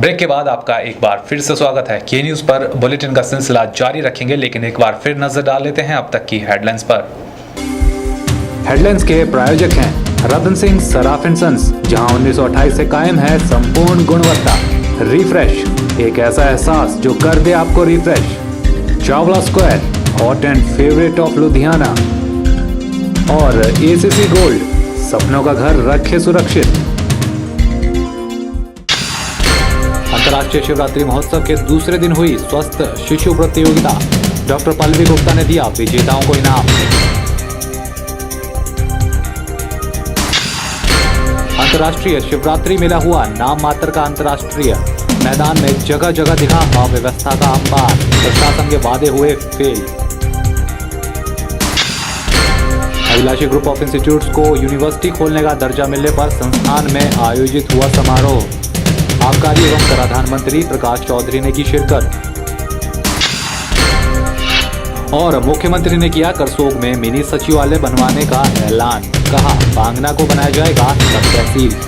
Break के बाद आपका एक बार फिर से स्वागत है। के न्यूज पर बुलेटिन का सिलसिला जारी रखेंगे, लेकिन एक बार फिर नजर डाल लेते हैं अब तक की हेडलाइंस पर। हेडलाइंस के प्रायोजक हैं रतन सिंह सराफ एंड सन्स, जहां 1928 से कायम है संपूर्ण गुणवत्ता। रिफ्रेश, एक ऐसा एहसास जो कर दे आपको refresh. Chawla square, hot and favourite of Ludhiana. और एसीसी गोल्ड, सपनों का घर रखे सुरक्षित। अंतर्राष्ट्रीय शिवरात्रि महोत्सव के दूसरे दिन हुई स्वस्थ शिशु प्रतियोगिता। डॉक्टर पल्लवी गुप्ता ने दिया विजेताओं को इनाम। अंतर्राष्ट्रीय शिवरात्रि मेला हुआ नाम मात्र का अंतर्राष्ट्रीय। मैदान में जगह जगह दिखा अव्यवस्था का अंबार। प्रशासन के वादे हुए फेल। अभिलाषी ग्रुप ऑफ इंस्टीट्यूट्स को यूनिवर्सिटी खोलने का दर्जा मिलने पर संस्थान में आयोजित हुआ समारोह। आबकारी एवं कराधान मंत्री प्रकाश चौधरी ने की शिरकत। और मुख्यमंत्री ने किया करसोग में मिनी सचिवालय बनवाने का ऐलान। कहा बांगना को बनाया जाएगा सब तहसील।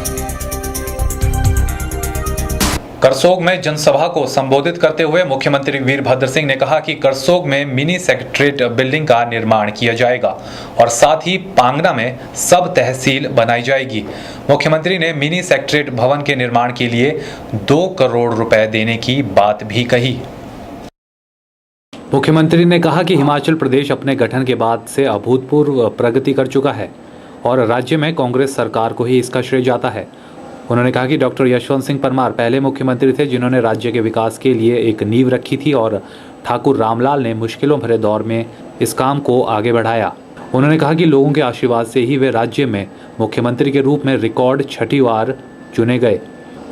करसोग में जनसभा को संबोधित करते हुए मुख्यमंत्री वीरभद्र सिंह ने कहा कि करसोग में मिनी सेक्रेटेरिएट बिल्डिंग का निर्माण किया जाएगा और साथ ही पांगना में सब तहसील बनाई जाएगी। मुख्यमंत्री ने मिनी सेक्रेटेरिएट भवन के निर्माण के लिए 2 करोड़ रुपए देने की बात भी कही। मुख्यमंत्री ने कहा कि हिमाचल प्रदेश अपने गठन के बाद से अभूतपूर्व प्रगति कर चुका है और राज्य में कांग्रेस सरकार को ही इसका श्रेय जाता है। उन्होंने कहा कि डॉक्टर यशवंत सिंह परमार पहले मुख्यमंत्री थे जिन्होंने राज्य के विकास के लिए एक नींव रखी थी और ठाकुर रामलाल ने मुश्किलों भरे दौर में इस काम को आगे बढ़ाया। उन्होंने कहा कि लोगों के आशीर्वाद से ही वे राज्य में मुख्यमंत्री के रूप में रिकॉर्ड 6ठी बार चुने गए।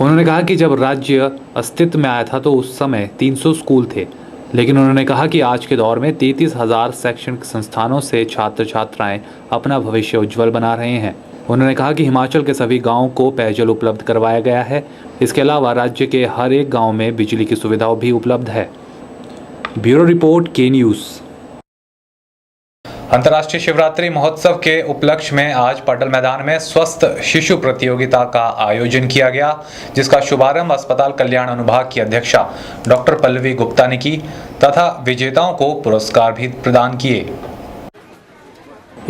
उन्होंने कहा कि जब राज्य अस्तित्व में आया था तो उस समय 300 स्कूल थे, लेकिन उन्होंने कहा कि आज के दौर में 33,000 शैक्षणिक संस्थानों से छात्र छात्राएं अपना भविष्य उज्जवल बना रहे हैं। उन्होंने कहा कि हिमाचल के सभी गांवों को पेयजल उपलब्ध करवाया गया है। इसके अलावा राज्य के हर एक गांव में बिजली की सुविधा भी उपलब्ध है। ब्यूरो रिपोर्ट, के न्यूज। अंतर्राष्ट्रीय शिवरात्रि महोत्सव के उपलक्ष्य में आज पटल मैदान में स्वस्थ शिशु प्रतियोगिता का आयोजन किया गया, जिसका शुभारंभ अस्पताल कल्याण अनुभाग की अध्यक्षा डॉक्टर पल्लवी गुप्ता ने की तथा विजेताओं को पुरस्कार भी प्रदान किए।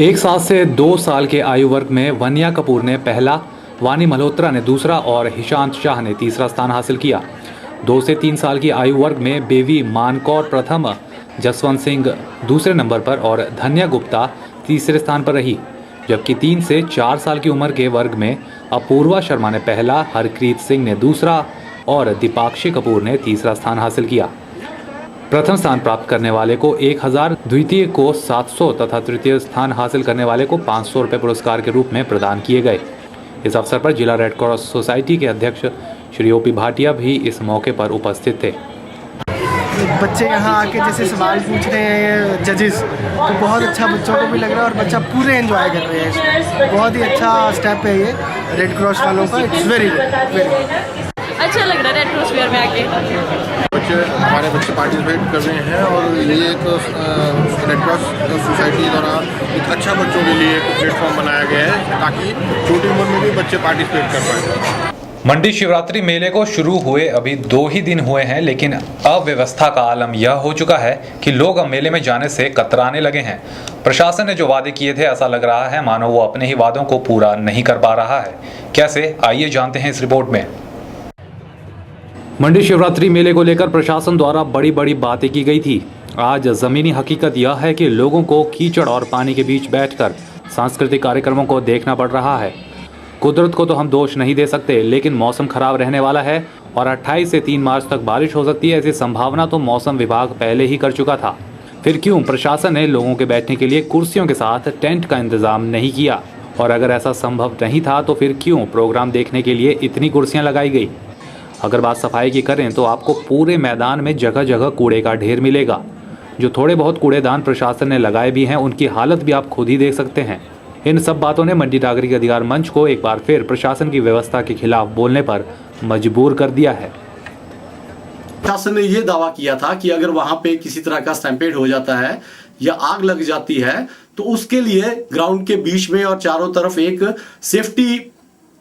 1 साल से 2 साल के आयु वर्ग में वन्या कपूर ने पहला, वानी मल्होत्रा ने दूसरा और हिशांत शाह ने तीसरा स्थान हासिल किया। 2 से 3 साल की आयु वर्ग में बेबी मानकौर प्रथम, जसवंत सिंह दूसरे नंबर पर और धन्या गुप्ता तीसरे स्थान पर रही, जबकि 3 से 4 साल की उम्र के वर्ग में अपूर्वा शर्मा ने पहला, हरप्रीत सिंह ने दूसरा और दीपाक्षी कपूर ने तीसरा स्थान हासिल किया। प्रथम स्थान प्राप्त करने वाले को 1000, द्वितीय को 700 तथा तृतीय स्थान हासिल करने वाले को 500 रुपये पुरस्कार के रूप में प्रदान किए गए। इस अवसर पर जिला रेड क्रॉस सोसाइटी के अध्यक्ष श्री ओपी भाटिया भी इस मौके पर उपस्थित थे। बच्चे यहाँ आके जैसे सवाल पूछ रहे हैं जजेस, तो बहुत अच्छा बच्चों को भी लग रहा है और बच्चा पूरे एंजॉय कर रहे हैं। बहुत ही अच्छा स्टेप है ये रेड क्रॉस वालों का। इट्स वेरी गुड, अच्छा लग रहा है रेड क्रॉस फेयर में आके। हमारे बच्चे पार्टिसिपेट कर रहे हैं और ये एक रेड क्रॉस सोसाइटी द्वारा एक अच्छा बच्चों के लिए एक प्लेटफॉर्म बनाया गया है ताकि छोटी उम्र में भी बच्चे पार्टिसिपेट कर पाएँ। मंडी शिवरात्रि मेले को शुरू हुए अभी 2 ही दिन हुए हैं, लेकिन अव्यवस्था का आलम यह हो चुका है कि लोग अब मेले में जाने से कतराने लगे हैं। प्रशासन ने जो वादे किए थे, ऐसा लग रहा है मानो वो अपने ही वादों को पूरा नहीं कर पा रहा है। कैसे, आइए जानते हैं इस रिपोर्ट में। मंडी शिवरात्रि मेले को लेकर प्रशासन द्वारा बड़ी बड़ी बातें की गई थी। आज जमीनी हकीकत यह है कि लोगों को कीचड़ और पानी के बीच बैठकर सांस्कृतिक कार्यक्रमों को देखना पड़ रहा है। कुदरत को तो हम दोष नहीं दे सकते, लेकिन मौसम खराब रहने वाला है और 28 से 3 मार्च तक बारिश हो सकती है, ऐसी संभावना तो मौसम विभाग पहले ही कर चुका था। फिर क्यों प्रशासन ने लोगों के बैठने के लिए कुर्सियों के साथ टेंट का इंतजाम नहीं किया? और अगर ऐसा संभव नहीं था तो फिर क्यों प्रोग्राम देखने के लिए इतनी कुर्सियां लगाई गई? अगर बात सफाई की करें तो आपको पूरे मैदान में जगह जगह कूड़े का ढेर मिलेगा। जो थोड़े बहुत कूड़ेदान प्रशासन ने लगाए भी हैं, उनकी हालत भी आप खुद ही देख सकते हैं। इन सब बातों ने मंडी नागरिक अधिकार मंच को एक बार फिर प्रशासन की व्यवस्था के खिलाफ बोलने पर मजबूर कर दिया है। प्रशासन ने यह दावा किया था कि अगर वहां पे किसी तरह का स्टैम्पेड हो जाता है या आग लग जाती है तो उसके लिए ग्राउंड के बीच में और चारों तरफ एक सेफ्टी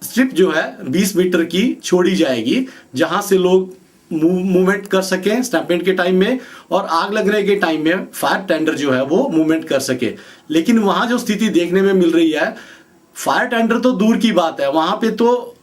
स्ट्रिप जो है 20 मीटर की छोड़ी जाएगी, जहां से लोग मूवमेंट कर सकें स्टैंपेड के टाइम में, और आग लगने के टाइम में फायर टेंडर जो है वो मूवमेंट कर सके। लेकिन वहां जो स्थिति देखने में मिल रही है, फायर टेंडर तो दूर की बात है, वहां पे तो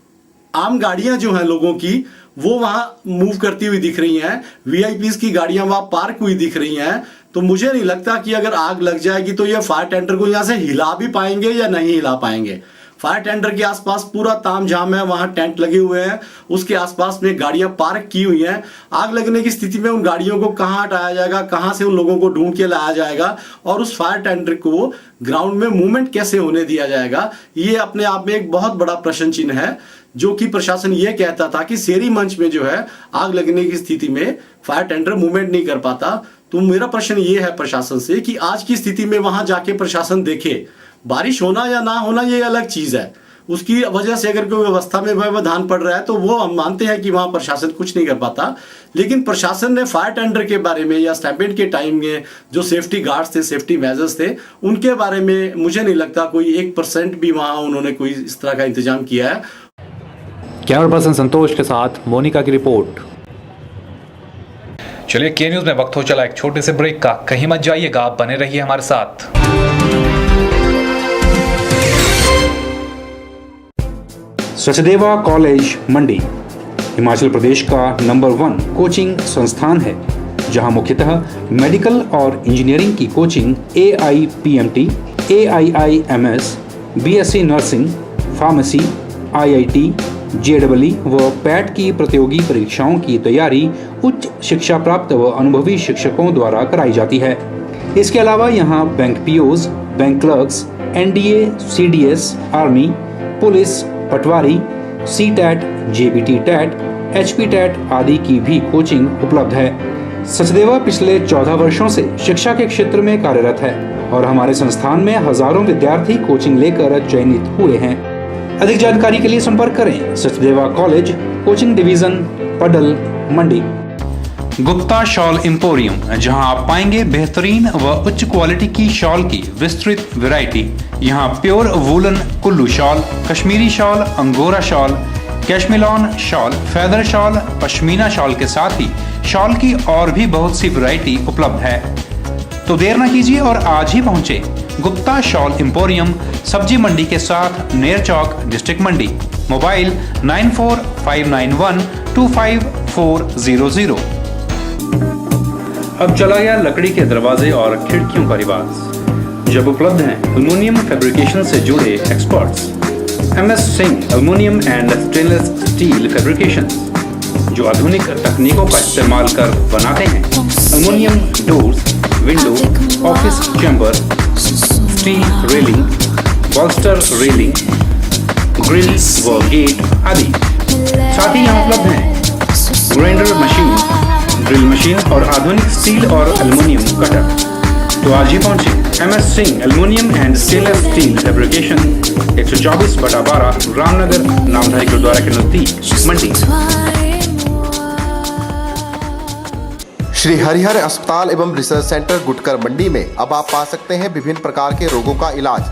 आम गाड़ियां जो हैं लोगों की वो वहां मूव करती हुई दिख रही हैं, वीआईपीज की गाड़ियां वहां पार्क हुई दिख रही हैं। तो मुझे नहीं लगता कि अगर आग लग जाएगी तो ये फायर टेंडर को यहां से हिला भी पाएंगे या नहीं हिला पाएंगे। फायर टेंडर के आसपास पूरा तामझाम है, वहां टेंट लगे हुए हैं, उसके आसपास में गाड़ियां पार्क की हुई हैं। आग लगने की स्थिति में उन गाड़ियों को कहां हटाया जाएगा, कहां से उन लोगों को ढूंढ के लाया जाएगा, और उस फायर टेंडर को ग्राउंड में मूवमेंट कैसे होने दिया जाएगा, ये अपने आप में एक बहुत बड़ा प्रश्न चिन्ह है। जो कि प्रशासन ये कहता था कि शेरी मंच में जो है आग लगने की स्थिति में फायर टेंडर मूवमेंट नहीं कर पाता। तो मेरा प्रश्न ये है प्रशासन से कि आज की स्थिति में वहां जाके प्रशासन देखे, बारिश होना या ना होना ये अलग चीज है, उसकी वजह से अगर कोई व्यवस्था में व्यवधान पड़ रहा है तो वो हम मानते हैं कि वहां प्रशासन कुछ नहीं कर पाता। लेकिन प्रशासन ने फायर टेंडर के बारे में या स्टैंपेड के टाइम में जो सेफ्टी गार्ड्स थे, सेफ्टी मेजर्स थे, उनके बारे में मुझे नहीं लगता कोई 1% भी वहां उन्होंने कोई इस तरह का इंतजाम किया है। कैमरा पर्सन संतोष के साथ मोनिका की रिपोर्ट। चलिए के न्यूज में वक्त हो चला एक छोटे से ब्रेक का, कहीं मत जाइएगा, आप बने रहिए हमारे साथ। सचदेवा कॉलेज मंडी हिमाचल प्रदेश का नंबर 1 कोचिंग संस्थान है, जहां मुख्यतः मेडिकल और इंजीनियरिंग की coaching AIPMT, AIIMS, BSc nursing, pharmacy, IIT, JEE व पैट की प्रतियोगी परीक्षाओं की तैयारी उच्च शिक्षा प्राप्त व अनुभवी शिक्षकों द्वारा कराई जाती है। इसके अलावा यहाँ bank POs, bank clerks, NDA, CDS, army, police, patwari, CTET, JBT TET, HP TET आदि की भी कोचिंग उपलब्ध है। सचदेवा पिछले 14 वर्षों से शिक्षा के क्षेत्र में कार्यरत है और हमारे संस्थान में हजारों विद्यार्थी कोचिंग लेकर चयनित हुए हैं। अधिक जानकारी के लिए संपर्क करें सचदेवा कॉलेज, कोचिंग डिवीजन, पडल, मंडी। गुप्ता शॉल एम्पोरियम, जहां आप पाएंगे बेहतरीन व उच्च क्वालिटी की शॉल की विस्तृत वैरायटी। यहां pure woollen Kullu shawl, Kashmiri shawl, angora shawl, cashmilon shawl, feather shawl, pashmina shawl के साथ ही शॉल की और भी बहुत सी वैरायटी उपलब्ध है। तो देर न कीजिए और आज ही पहुंचे गुप्ता शॉल एम्पोरियम, सब्जी मंडी के साथ नेर चौक, डिस्ट्रिक्ट मंडी। मोबाइल 9459125400। अब चला गया लकड़ी के दरवाजे और खिड़कियों का रिवाज, जब उपलब्ध हैं एल्युमिनियम फैब्रिकेशन से जुड़े experts MS Singh aluminium and stainless steel fabrication, जो आधुनिक तकनीकों का इस्तेमाल कर बनाते हैं aluminium doors, window, office chamber, steel railing, बॉल्स्टर railing, grill व गेट आदि। साथ ही यहाँ उपलब्ध हैं ग्राइंडर मशीन, ड्रिल मशीन और आधुनिक स्टील और एल्युमिनियम कटर। तो आज ही पहुंचे MS Singh aluminium and stainless steel fabrication, 124/12 Ramnagar, Namdhari gurdwara के नजदीक, मंडी। श्री हरिहर अस्पताल एवं रिसर्च सेंटर गुटकर मंडी में अब आप पा सकते हैं विभिन्न प्रकार के रोगों का इलाज।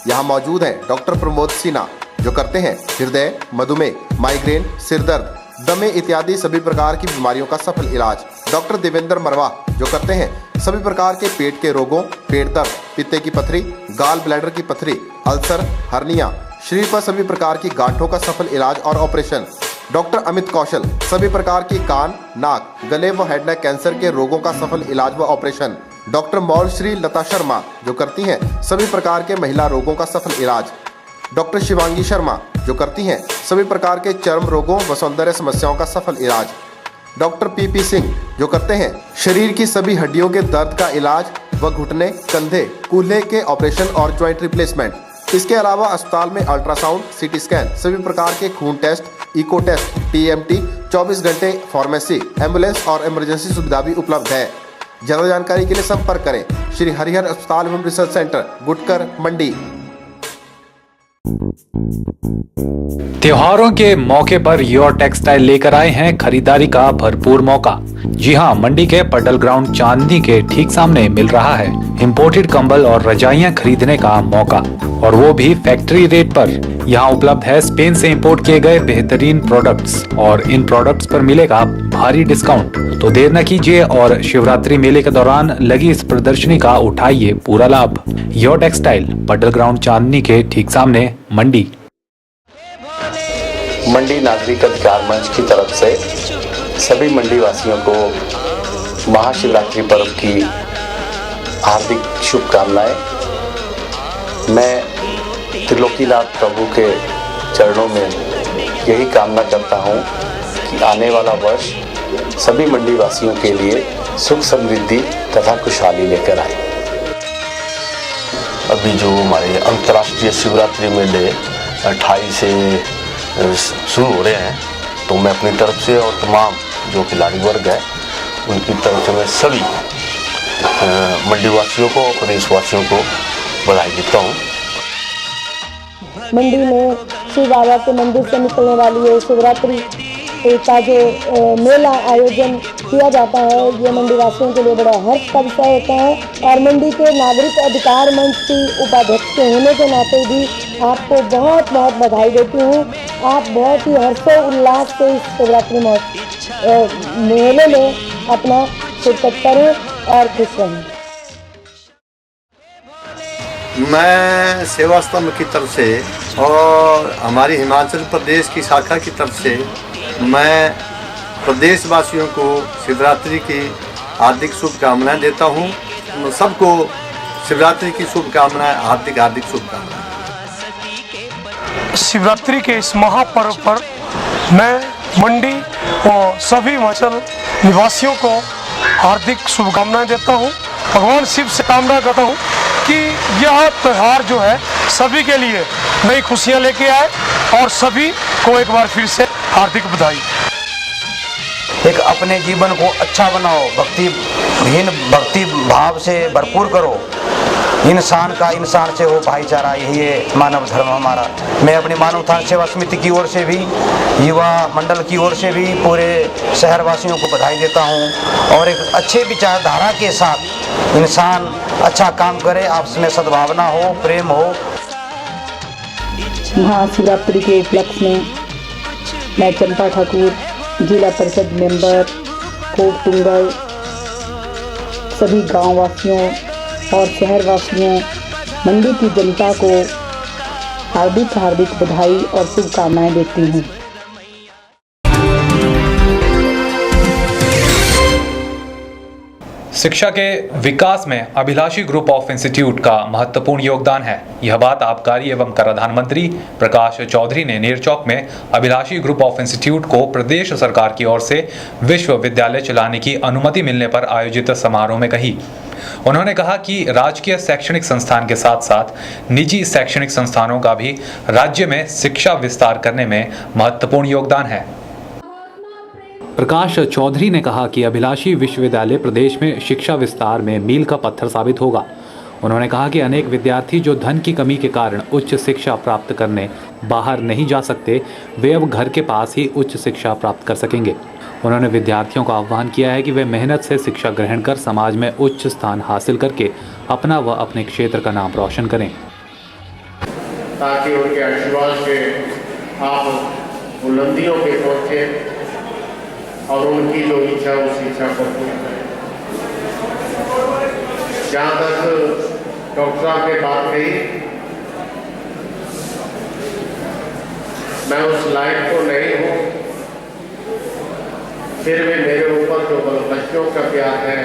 यहाँ मौजूद हैं डॉक्टर प्रमोद सिन्हा, जो करते हैं हृदय, मधुमेह, माइग्रेन, सिर दर्द, दमे इत्यादि सभी प्रकार की बीमारियों का सफल इलाज। डॉक्टर देवेंद्र मरवा, जो करते हैं सभी प्रकार के पेट के रोगों, पेट दर्द, पित्ते की पथरी, गाल ब्लैडर की पथरी, अल्सर, हर्निया, शरीर पर सभी प्रकार की गांठों का सफल इलाज और ऑपरेशन। डॉक्टर अमित कौशल, सभी प्रकार की कान, नाक, गले व हेड नेक कैंसर के रोगों का सफल इलाज व ऑपरेशन। डॉक्टर मौल श्री लता शर्मा, जो करती हैं सभी प्रकार के महिला रोगों का सफल इलाज। डॉक्टर शिवांगी शर्मा, जो करती हैं सभी प्रकार के चर्म रोगों व सौंदर्य समस्याओं का सफल इलाज। डॉक्टर PP सिंह, जो करते हैं शरीर की सभी हड्डियों के दर्द का इलाज व घुटने, कंधे, कूल्हे के ऑपरेशन और ज्वाइंट रिप्लेसमेंट। इसके अलावा अस्पताल में अल्ट्रासाउंड, CT स्कैन, सभी प्रकार के खून टेस्ट, इको टेस्ट, TMT, 24 घंटे फार्मेसी, एम्बुलेंस और इमरजेंसी सुविधा भी उपलब्ध है। ज्यादा जानकारी के लिए संपर्क करें श्री हरिहर अस्पताल एवं रिसर्च सेंटर, गुटकर, मंडी। त्योहारों के मौके पर योर टेक्सटाइल लेकर आए हैं खरीदारी का भरपूर मौका। जी हां, मंडी के पडल ग्राउंड चांदनी के ठीक सामने मिल रहा है इंपोर्टेड कंबल और रजाइयां खरीदने का मौका, और वो भी फैक्ट्री रेट पर। यहाँ उपलब्ध है स्पेन से इंपोर्ट किए गए बेहतरीन प्रोडक्ट्स और इन प्रोडक्ट्स पर मिलेगा भारी डिस्काउंट। तो देर न कीजिए और शिवरात्रि मेले के दौरान लगी इस प्रदर्शनी का उठाइए पूरा लाभ। योर टेक्सटाइल, पटल ग्राउंड, चांदनी के ठीक सामने, मंडी। मंडी नागरिक अधिकार मंच की तरफ से सभी मंडी वासियों को महाशिवरात्रि पर्व की हार्दिक शुभकामनाएं। मैं त्रिलोकीनाथ प्रभु के चरणों में यही कामना करता हूं कि आने वाला वर्ष सभी मंडी वासियों के लिए सुख समृद्धि तथा खुशहाली लेकर आए। अभी जो हमारे अंतर्राष्ट्रीय शिवरात्रि मेले 28 से शुरू हो रहे हैं, तो मैं अपनी तरफ से और तमाम जो खिलाड़ी वर्ग है उनकी तरफ से मैं सभी मंडी वासियों को, प्रदेशवासियों को बधाई देता हूँ। मंडी में शिव बाबा के मंदिर से निकलने वाली है शिवरात्रि का जो मेला आयोजन किया जाता है, ये मंडी वासियों के लिए बड़ा हर्ष का विषय होता है। और मंडी के नागरिक अधिकार मंच की उपाध्यक्ष के होने के नाते भी आपको बहुत बहुत बधाई देती हूँ। आप बहुत ही हर्षोल्लास से इस शिवरात्रि मेले में अपना शिरकत करें और खुश रहें। मैं सेवा स्तंभ की तरफ से और हमारी हिमाचल प्रदेश की शाखा की तरफ से मैं प्रदेशवासियों को शिवरात्रि की हार्दिक शुभकामनाएं देता हूं। सबको शिवरात्रि की शुभकामनाएं, हार्दिक हार्दिक शुभकामनाएं। शिवरात्रि के इस महापर्व पर मैं मंडी और सभी हिमाचल निवासियों को हार्दिक शुभकामनाएं देता हूं। भगवान शिव से कामना करता हूं कि यह त्यौहार जो है सभी के लिए नई खुशियां लेके आए और सभी को एक बार फिर से हार्दिक बधाई। एक अपने जीवन को अच्छा बनाओ, भक्ति भाव से भरपूर करो। इंसान का इंसान से हो भाईचारा, यही है मानव धर्म हमारा। मैं अपनी मानव उत्थान सेवा समिति की ओर से भी, युवा मंडल की ओर से भी पूरे शहरवासियों को बधाई देता हूं। और एक अच्छे विचारधारा के साथ इंसान अच्छा काम करे, आपस में सद्भावना हो, प्रेम हो। महाशिवरात्रि के उपलक्ष्य में मैं चंपा ठाकुर, जिला परिषद मेंबर, कोट तुंगल, सभी गांव वासियों और शहर वासियों, मंडी की जनता को हार्दिक हार्दिक बधाई और शुभकामनाएं देती हूँ। शिक्षा के विकास में अभिलाषी ग्रुप ऑफ इंस्टीट्यूट का महत्वपूर्ण योगदान है। यह बात आबकारी एवं कराधान मंत्री प्रकाश चौधरी ने नेरचौक में अभिलाषी ग्रुप ऑफ इंस्टीट्यूट को प्रदेश सरकार की ओर से विश्वविद्यालय चलाने की अनुमति मिलने पर आयोजित समारोह में कही। उन्होंने कहा कि राजकीय शैक्षणिक संस्थान के साथ साथ निजी शैक्षणिक संस्थानों का भी राज्य में शिक्षा विस्तार करने में महत्वपूर्ण योगदान है। प्रकाश चौधरी ने कहा कि अभिलाषी विश्वविद्यालय प्रदेश में शिक्षा विस्तार में मील का पत्थर साबित होगा। उन्होंने कहा कि अनेक विद्यार्थी जो धन की कमी के कारण उच्च शिक्षा प्राप्त करने बाहर नहीं जा सकते, वे अब घर के पास ही उच्च शिक्षा प्राप्त कर सकेंगे। उन्होंने विद्यार्थियों का आह्वान किया है कि वे मेहनत से शिक्षा ग्रहण कर समाज में उच्च स्थान हासिल करके अपना व अपने क्षेत्र का नाम रोशन करें, ताकि उनके आशीर्वाद से आप बुलंदियों पे पहुँचे और उनकी जो इच्छा उस इच्छा को पूरी करें। जहाँ तक डॉक्टर साहब ने बात कही, मैं उस लायक तो नहीं हूँ, फिर भी मेरे ऊपर जो बच्चों का प्यार है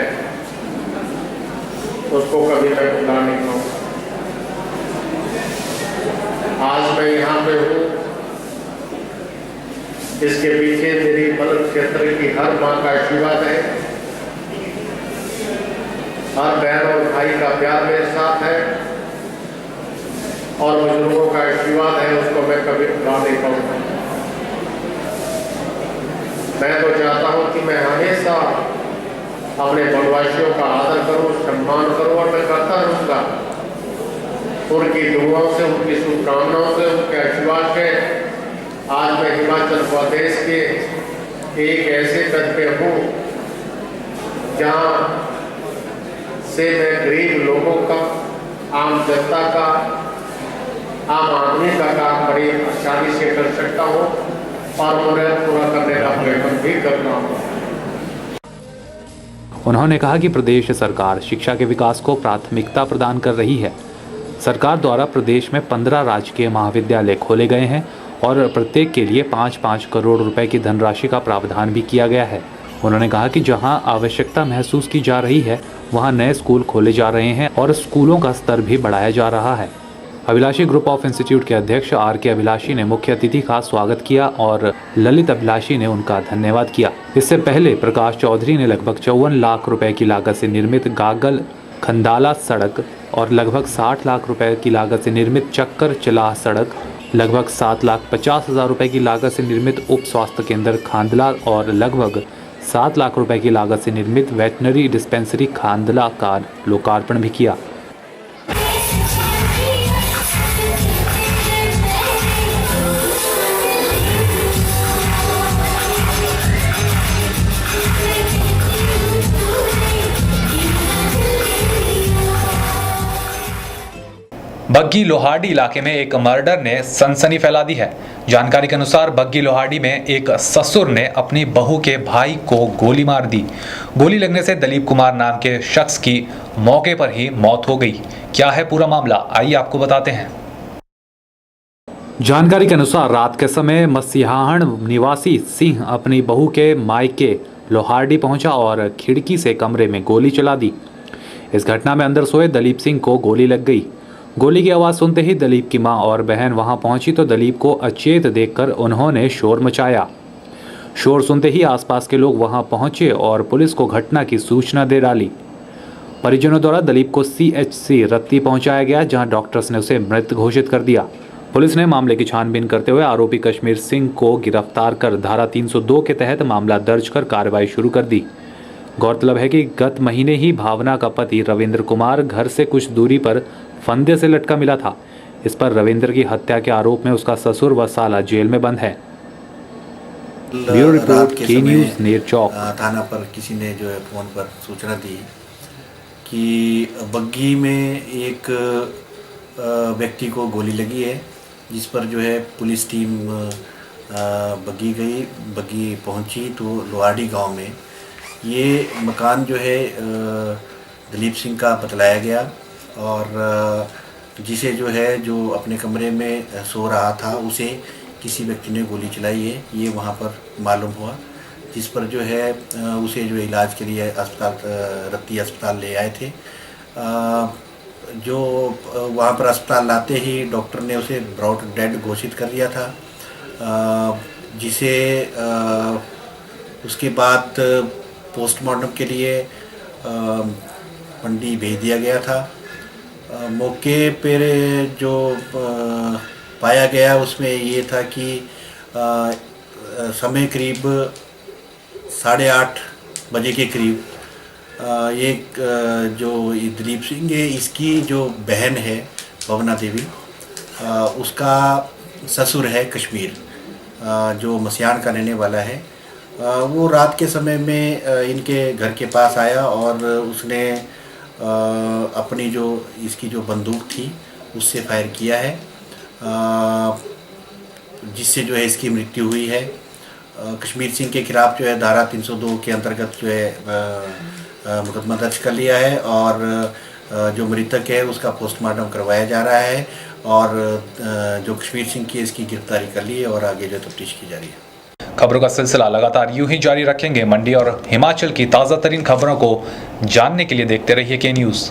उसको कभी मैं भुला नहीं पाऊंगा। आज मैं यहाँ पे हूँ, इसके पीछे मेरी मदद क्षेत्र की हर माँ का आशीर्वाद है, हर बहन और भाई का प्यार मेरे साथ है और बुजुर्गों का आशीर्वाद है, उसको मैं कभी भुला नहीं पाऊंगा। मैं तो चाहता हूँ कि मैं हमेशा अपने वनवासियों का आदर करूँ, सम्मान करूँ और मैं करता रहूँगा। उनकी दुआओं से, उनकी शुभकामनाओं से, उनके आशीर्वाद से आज मैं हिमाचल प्रदेश के एक ऐसे पद पे हूँ जहाँ से मैं गरीब लोगों का, आम जनता का, आम आदमी का काम बड़ी आसानी से कर सकता हूँ और उन्हें पूरा करने का प्रयत्न भी करना हूँ। उन्होंने कहा कि प्रदेश सरकार शिक्षा के विकास को प्राथमिकता प्रदान कर रही है। सरकार द्वारा प्रदेश में 15 राजकीय महाविद्यालय खोले गए हैं और प्रत्येक के लिए 5-5 करोड़ रुपए की धनराशि का प्रावधान भी किया गया है। उन्होंने कहा कि जहां आवश्यकता महसूस की जा रही है वहां नए स्कूल खोले जा रहे हैं और स्कूलों का स्तर भी बढ़ाया जा रहा है। अभिलाषी ग्रुप ऑफ इंस्टीट्यूट के अध्यक्ष आर.के. अभिलाषी ने मुख्य अतिथि का स्वागत किया और ललित अभिलाषी ने उनका धन्यवाद किया। इससे पहले प्रकाश चौधरी ने लगभग 54 लाख रुपए की लागत से निर्मित गागल खंडाला सड़क और लगभग 60 लाख रुपए की लागत से निर्मित चक्कर चलाह सड़क, लगभग 7,50,000 रुपए की लागत से निर्मित उप स्वास्थ्य केंद्र खांदला और लगभग 7 लाख रुपए की लागत से निर्मित वेटनरी डिस्पेंसरी खांदला का लोकार्पण भी किया। बग्गी लोहारडी इलाके में एक मर्डर ने सनसनी फैला दी है। जानकारी के अनुसार बग्गी लोहारडी में एक ससुर ने अपनी बहू के भाई को गोली मार दी। गोली लगने से दलीप कुमार नाम के शख्स की मौके पर ही मौत हो गई। क्या है पूरा मामला, आइए आपको बताते हैं। जानकारी के अनुसार रात के समय मसीहाहण निवासी सिंह अपनी बहू के मायके लोहारडी पहुंचा और खिड़की से कमरे में गोली चला दी। इस घटना में अंदर सोए दलीप सिंह को गोली लग गई। गोली की आवाज़ सुनते ही दलीप की मां और बहन वहां पहुंची तो दलीप को अचेत देखकर उन्होंने शोर मचाया। शोर सुनते ही आसपास के लोग वहां पहुंचे और पुलिस को घटना की सूचना दे डाली। परिजनों द्वारा दलीप को CHC रत्ती पहुंचाया गया, जहां डॉक्टर्स ने उसे मृत घोषित कर दिया। पुलिस ने मामले की छानबीन करते हुए आरोपी कश्मीर सिंह को गिरफ्तार कर धारा 302 के तहत मामला दर्ज कर कार्रवाई शुरू कर दी। गौरतलब है कि गत महीने ही भावना का पति रविंद्र कुमार घर से कुछ दूरी पर फंदे से लटका मिला था। इस पर रविंद्र की हत्या के आरोप में उसका ससुर व साला जेल में बंद है। ब्यूरो रिपोर्ट के न्यूज़ नेरचौक। थाना पर किसी ने जो है फ़ोन पर सूचना दी कि बग्गी में एक व्यक्ति को गोली लगी है, जिस पर जो है पुलिस टीम बग्गी गई। बग्गी पहुंची तो लोहारडी गांव में ये मकान जो है दलीप सिंह का बतलाया गया और जिसे जो है जो अपने कमरे में सो रहा था उसे किसी व्यक्ति ने गोली चलाई है, ये वहाँ पर मालूम हुआ। जिस पर जो है उसे जो इलाज के लिए अस्पताल रत्ती अस्पताल ले आए थे। जो वहाँ पर अस्पताल लाते ही डॉक्टर ने उसे ब्रॉड डेड घोषित कर दिया था, जिसे उसके बाद पोस्टमार्टम के लिए मंडी भेज दिया गया था। मौके पर जो पाया गया उसमें ये था कि समय करीब 8:30 बजे के करीब ये जो दलीप सिंह है, इसकी जो बहन है भावना देवी, उसका ससुर है कश्मीर, जो मसियान का रहने वाला है। वो रात के समय में इनके घर के पास आया और उसने अपनी जो इसकी जो बंदूक थी उससे फायर किया है, जिससे जो है इसकी मृत्यु हुई है। कश्मीर सिंह के खिलाफ जो है धारा 302 के अंतर्गत जो है मुकदमा दर्ज कर लिया है और जो मृतक है उसका पोस्टमार्टम करवाया जा रहा है और जो कश्मीर सिंह की इसकी गिरफ्तारी कर ली है और आगे जो तफ्तीश की जा रही है। खबरों का सिलसिला लगातार यूं ही जारी रखेंगे। मंडी और हिमाचल की ताज़ा तरीन खबरों को जानने के लिए देखते रहिए के न्यूज़।